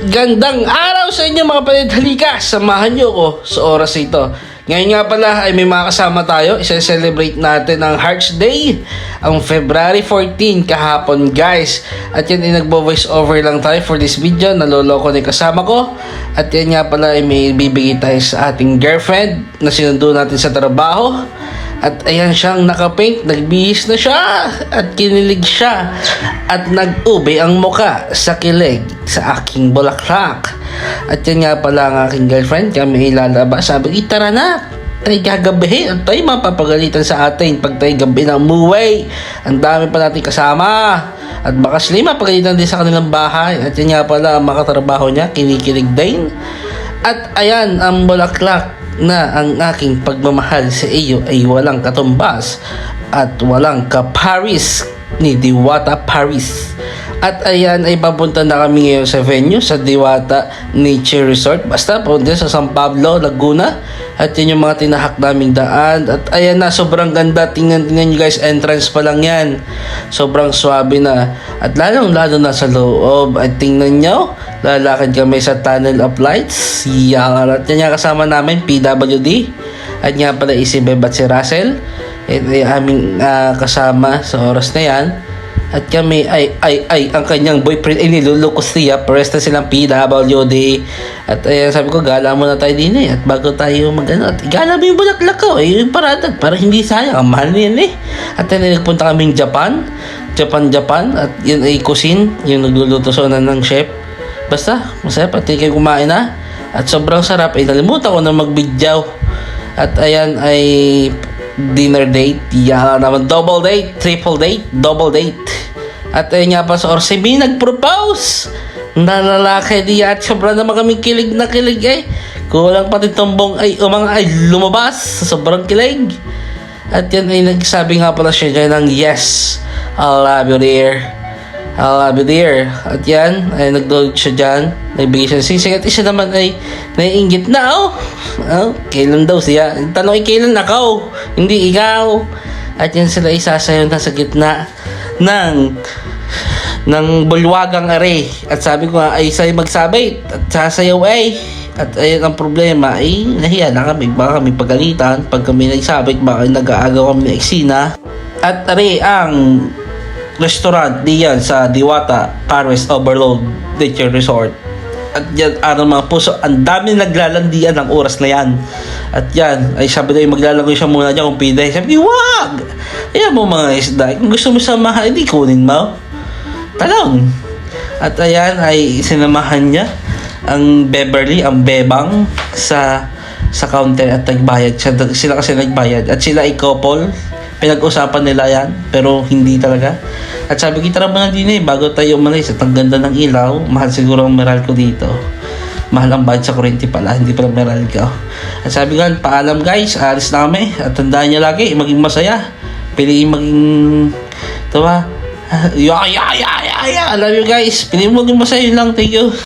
Gandang araw sa inyo mga kapatid. Halika, samahan nyo ko sa oras ito. Ngayon nga pala ay may mga kasama tayo. Isa-celebrate natin ang Hearts Day, ang February 14 kahapon guys. At yan ay nagbo-voice over lang tayo for this video. Naloloko na yung kasama ko. At yan nga pala ay may bibigay tayo sa ating girlfriend na sinundo natin sa trabaho. At ayan siyang nakapink, nagbihis na siya at kinilig siya at nag-ube ang muka sa kilig sa aking bulaklak. At yan nga pala ang aking girlfriend, kami ilalabas. Sabi, tara na, tayo gagabihin at tayo mapapagalitan sa atin pag tayo gabi na umuwi. Ang dami pa natin kasama at baka sila mapagalitan din sa kanilang bahay. At yan nga pala ang makatrabaho niya, kinikilig din. At ayan ang bulaklak na ang aking pagmamahal sa iyo ay walang katumbas at walang kaparis ni Diwata Paris. At ayan ay papunta na kami ngayon sa venue sa Diwata Nature Resort. Basta punta sa San Pablo, Laguna. At yun yung mga tinahak naming daan. At ayan na, sobrang ganda. Tingnan nyo guys, entrance pa lang yan. Sobrang swabe na. At lalong-lalo na sa loob. At tingnan nyo, lalakad kami sa Tunnel of Lights. Yan. At yan nga kasama namin, PWD. At nga pala si Beb at si Russell. Ito yung aming kasama sa oras na yan. At kami ay ang kanyang boyfriend ay niluloko siya. Pares na silang PWD. At ayan, sabi ko, gala muna tayo din eh. At bago tayo mag-ano, at gala mo yung bulaklak ko eh, yung paratag, para hindi sayang. Ang mahal niyan eh. At ayan, nagpunta kaming Japan. At yun ay cuisine, yung nagluluto sa ng chef. Basta, masaya, pati kayo kumain na. At sobrang sarap. Ay, nalimutan ko na mag-video. At ayan ay dinner date. Yan naman, double date, triple date, double date. At ayun nga pa sa oras, may nag-propose na lalaki diya. At sobrang naman kami kilig na kilig eh. Kulang pati tumbong ay lumabas sa sobrang kilig. At yan ay nagsabi nga pala siya dyan ng yes, I love you dear, I love you dear. At yan ay nag-download siya dyan, nagbigay siya sisig. At isa naman ay naiinggit na kailan daw siya. Tanong ay kailan ako, hindi ikaw. At yan sila isasayaw na sa gitna ng bulwagang are. At sabi ko nga ay sa'yo magsabit at sasayaw ay. At ayun ang problema ay nahiya na kami. Baka kami pagalitan pag kami nagsabit, baka nag-aagaw kami ng eksena. At are ang restaurant diyan sa Diwata Paris Overload Nature Resort. At yan, mga puso, ang dami naglalandian ng oras na yan. At yan, ay sabi na yung maglalagay siya muna dyan kung pida. Sabi, wag! Ayan mo mga isda, kung gusto mo samahan, hindi kunin mo. Talong. At ayan, ay sinamahan niya ang Beverly, ang bebang sa counter at nagbayad. Sila kasi nagbayad. At sila ay couple. Pinag-usapan nila yan, pero hindi talaga. At sabi, kita na din eh, bago tayo umalis. At ang ganda ng ilaw, mahal siguro ang Meralco dito. Mahal ang bayad sa kuryente pala, hindi pala Meralco. At sabi nga, paalam guys, alis na kami. At tandaan niyo lagi, maging masaya. Piliin maging, diba? I love you guys. Piliin maging masaya, yun lang, thank you.